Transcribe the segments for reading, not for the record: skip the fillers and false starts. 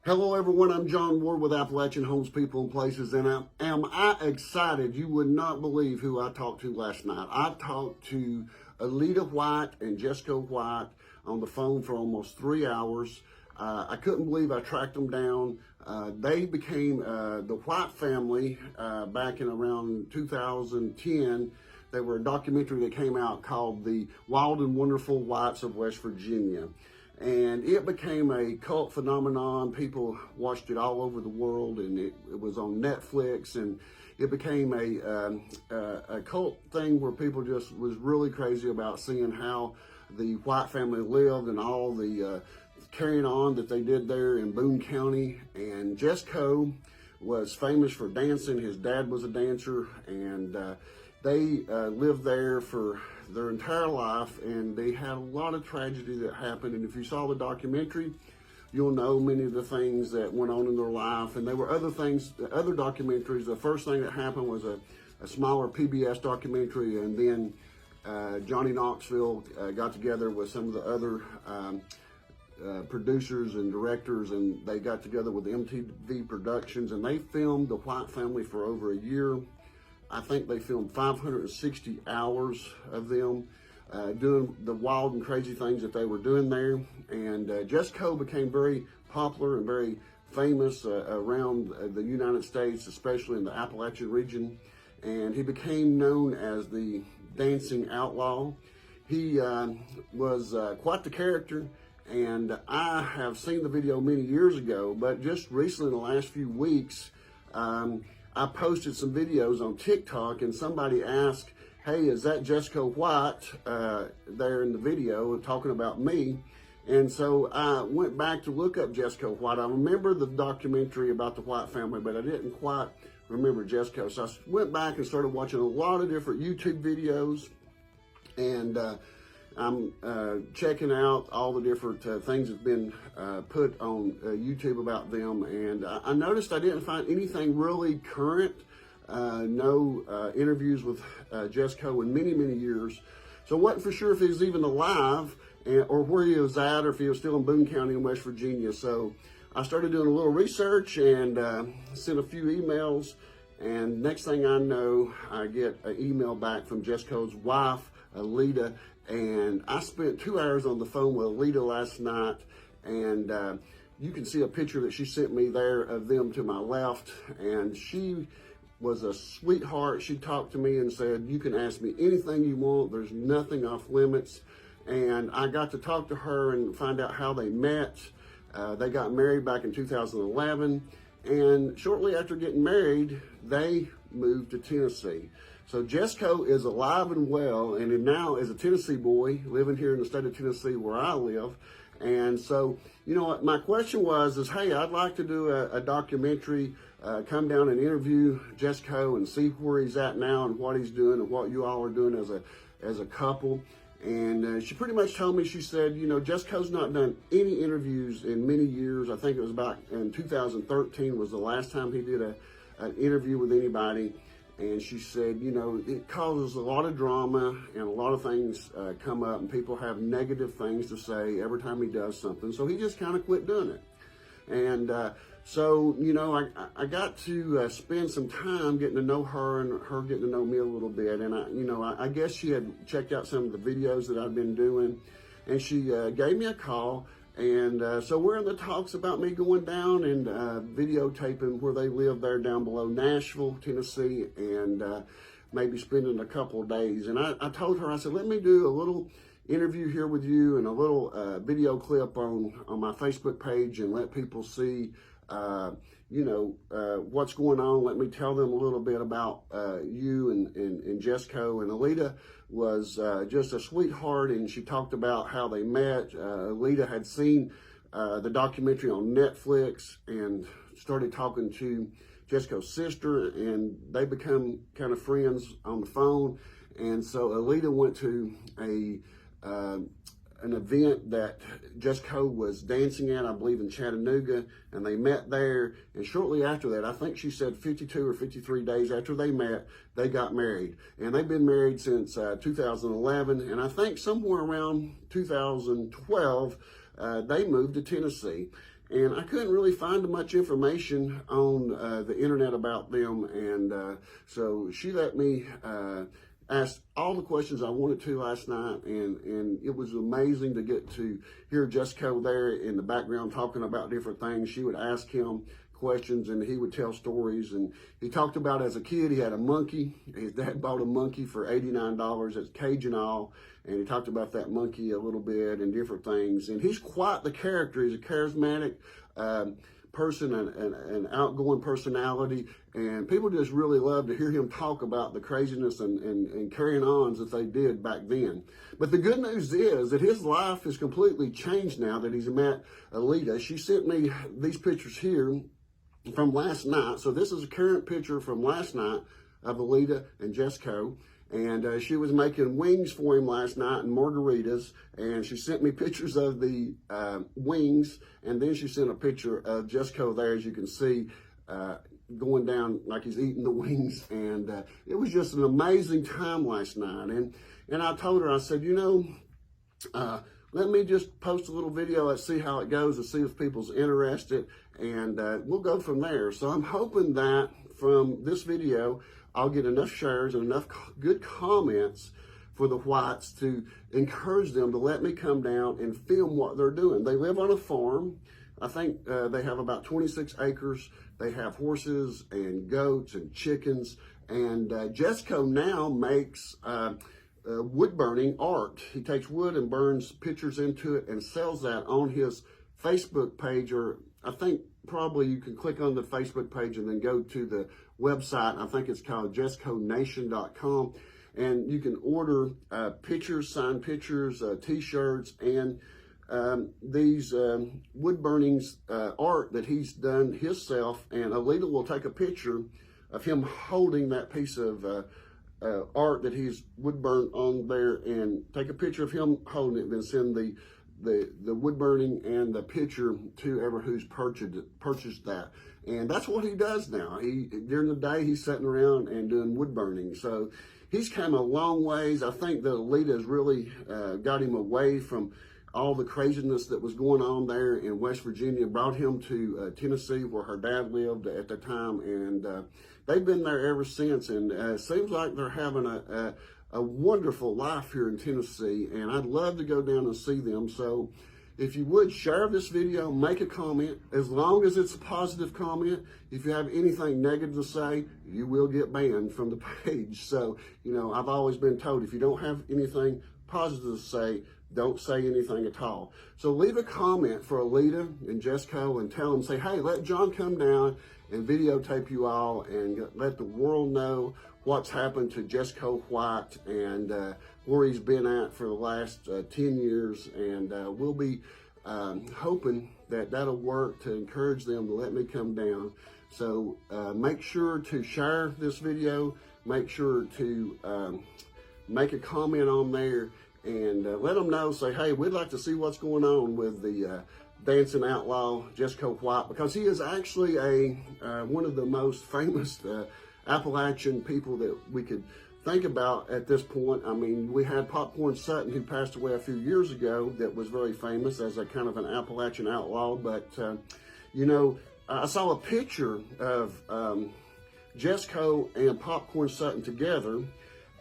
Hello everyone, I'm John Ward with Appalachian Homes, People, and Places, and am I excited? You would not believe who I talked to last night. I talked to Leoma White and Jessico White on the phone for almost 3 hours. I couldn't believe I tracked them down. They became the White family back in around 2010. They were a documentary that came out called The Wild and Wonderful Whites of West Virginia. And it became a cult phenomenon. People watched it all over the world, and it was on Netflix, and it became a cult thing where people just was really crazy about seeing how the White family lived and all the carrying on that they did there in Boone County. And Jesco was famous for dancing. His dad was a dancer, and they lived there for their entire life, and they had a lot of tragedy that happened. And if you saw the documentary, you'll know many of the things that went on in their life. And there were other things, other documentaries. The first thing that happened was a smaller PBS documentary, and then Johnny Knoxville got together with some of the other producers and directors, and they got together with MTV Productions, and they filmed the White family for over a year. I think they filmed 560 hours of them doing the wild and crazy things that they were doing there. And Jesco became very popular and very famous around the United States, especially in the Appalachian region. And he became known as the dancing outlaw. He was quite the character. And I have seen the video many years ago, but just recently in the last few weeks, I posted some videos on TikTok, and somebody asked, hey, is that Jessico White there in the video talking about me? And so I went back to look up Jessico White. I remember the documentary about the White family, but I didn't quite remember Jessico. So I went back and started watching a lot of different YouTube videos, and I'm checking out all the different things that's been put on YouTube about them, and I noticed I didn't find anything really current, no interviews with Jesco in many, many years. So I wasn't for sure if he was even alive or where he was at, or if he was still in Boone County in West Virginia. So I started doing a little research and sent a few emails, and next thing I know, I get an email back from Jessico's wife, Leoma. And I spent 2 hours on the phone with Leoma last night, and you can see a picture that she sent me there of them to my left. And she was a sweetheart. She talked to me and said, you can ask me anything you want. There's nothing off limits. And I got to talk to her and find out how they met. They got married back in 2011. And shortly after getting married, they moved to Tennessee. So Jesco is alive and well, and now is a Tennessee boy living here in the state of Tennessee where I live. And so, you know what, my question was, hey, I'd like to do a documentary, come down and interview Jesco and see where he's at now and what he's doing and what you all are doing as a couple. And she pretty much told me, she said, you know, Jesco's not done any interviews in many years. I think it was about in 2013 was the last time he did an interview with anybody. And she said, you know, it causes a lot of drama, and a lot of things come up, and people have negative things to say every time he does something. So he just kind of quit doing it. And so, you know, I got to spend some time getting to know her, and her getting to know me a little bit. And, I guess she had checked out some of the videos that I've been doing, and she gave me a call. And so we're in the talks about me going down and videotaping where they live there down below Nashville, Tennessee, and maybe spending a couple of days. And I told her, I said, let me do a little interview here with you and a little video clip on my Facebook page, and let people see, what's going on. Let me tell them a little bit about you and Jesco. And Leoma was just a sweetheart, and she talked about how they met. Leoma had seen the documentary on Netflix and started talking to Jesco's sister, and they become kind of friends on the phone. And so Leoma went to an event that Jesco was dancing at, I believe in Chattanooga, and they met there. And shortly after that, I think she said 52 or 53 days after they met, they got married. And they've been married since 2011. And I think somewhere around 2012, they moved to Tennessee. and I couldn't really find much information on the internet about them, and so she let me ask all the questions I wanted to last night, and it was amazing to get to hear Jesco there in the background talking about different things. She would ask him questions and he would tell stories, and he talked about as a kid he had a monkey. His dad bought a monkey for $89. It's cage and all, and he talked about that monkey a little bit and different things. And he's quite the character. He's a charismatic person and an outgoing personality, and people just really love to hear him talk about the craziness and carrying ons that they did back then. But the good news is that his life is completely changed now that he's met Alita. She sent me these pictures here from last night. So this is a current picture from last night of Alita and Jesco. And she was making wings for him last night and margaritas. And she sent me pictures of the wings. And then she sent a picture of Jesco there, as you can see, going down like he's eating the wings. And it was just an amazing time last night. And I told her, I said, you know, let me just post a little video and see how it goes and see if people's interested. And we'll go from there. So I'm hoping that from this video, I'll get enough shares and enough good comments for the Whites to encourage them to let me come down and film what they're doing. They live on a farm. I think they have about 26 acres. They have horses and goats and chickens. And Jesco now makes wood burning art. He takes wood and burns pictures into it and sells that on his Facebook page, or I think probably you can click on the Facebook page and then go to the website. I think it's called jesconation.com, and you can order pictures, signed pictures, t-shirts, and these wood burnings art that he's done himself. And Alita will take a picture of him holding that piece of art that he's wood burnt on there, and take a picture of him holding it, and then send the wood burning and the picture to whoever who's purchased that. And that's what he does now. During the day, he's sitting around and doing wood burning. So he's come a long ways. I think that Alita has really got him away from all the craziness that was going on there in West Virginia, brought him to Tennessee, where her dad lived at the time, and they've been there ever since. And it seems like they're having a wonderful life here in Tennessee, and I'd love to go down and see them. So if you would, share this video, make a comment, as long as it's a positive comment. If you have anything negative to say, you will get banned from the page. So, you know, I've always been told, if you don't have anything positive to say, don't say anything at all. So leave a comment for Alita and Jesco and tell them, say, hey, let John come down and videotape you all and let the world know what's happened to Jessico White and where he's been at for the last 10 years. And we'll be hoping that that'll work to encourage them to let me come down. So make sure to share this video. Make sure to make a comment on there, and let them know, say, hey, we'd like to see what's going on with the dancing outlaw Jessico White, because he is actually one of the most famous Appalachian people that we could think about at this point. I mean, we had Popcorn Sutton, who passed away a few years ago, that was very famous as a kind of an Appalachian outlaw. But, you know, I saw a picture of Jesco and Popcorn Sutton together,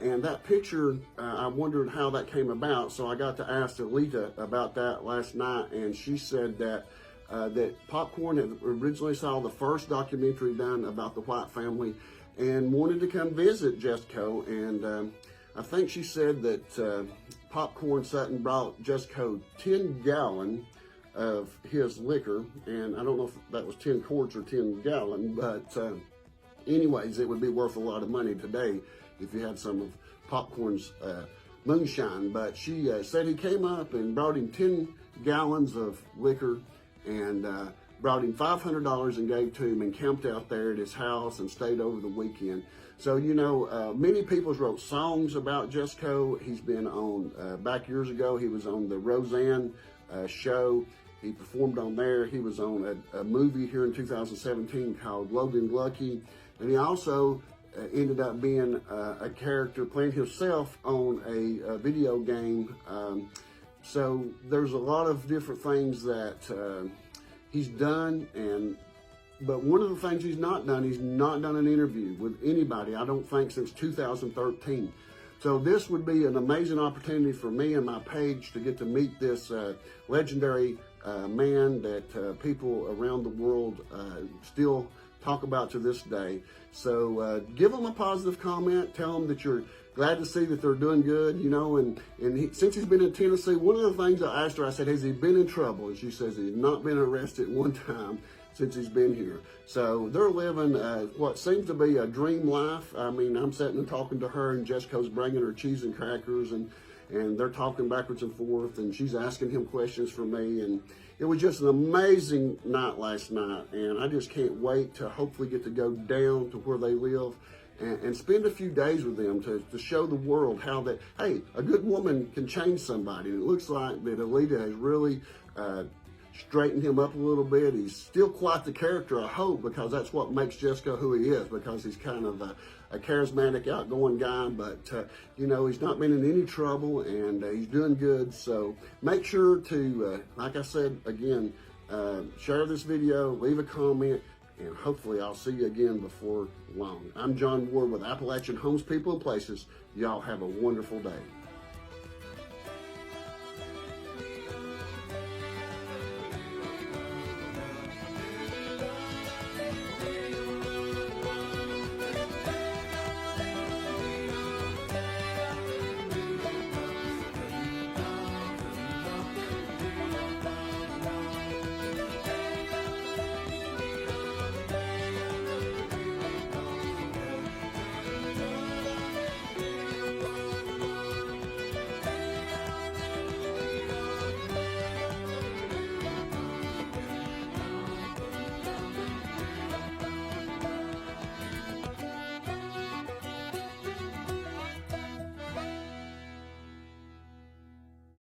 and that picture, I wondered how that came about. So I got to ask Alita about that last night, and she said that that Popcorn had originally saw the first documentary done about the White family and wanted to come visit Jesco. And I think she said that Popcorn Sutton brought Jesco 10 gallon of his liquor, and I don't know if that was 10 quarts or 10 gallon, but anyways, it would be worth a lot of money today if you had some of Popcorn's moonshine. But she said he came up and brought him 10 gallons of liquor and brought him $500 and gave to him, and camped out there at his house and stayed over the weekend. So, you know, many people wrote songs about Jesco. He's been on, back years ago, he was on the Roseanne show. He performed on there. He was on a movie here in 2017 called Logan Lucky. And he also ended up being a character playing himself on a video game. So there's a lot of different things that he's done. But one of the things he's not done an interview with anybody, I don't think, since 2013. So this would be an amazing opportunity for me and my page to get to meet this legendary man that people around the world still talk about to this day. So give them a positive comment. Tell them that you're glad to see that they're doing good, you know. And since he's been in Tennessee, one of the things I asked her, I said, has he been in trouble? And she says he's not been arrested one time since he's been here. So they're living what seems to be a dream life. I mean, I'm sitting and talking to her, and Jessico's bringing her cheese and crackers, and they're talking backwards and forth, and she's asking him questions for me. And it was just an amazing night last night, and I just can't wait to hopefully get to go down to where they live and spend a few days with them to show the world how that, hey, a good woman can change somebody. And it looks like that Alita has really straightened him up a little bit. He's still quite the character, I hope, because that's what makes Jesco who he is, because he's kind of a charismatic, outgoing guy, but you know, he's not been in any trouble, and he's doing good. So make sure to, like I said again, share this video, leave a comment, and hopefully I'll see you again before long. I'm John Ward with Appalachian Homes, People, and Places. Y'all have a wonderful day.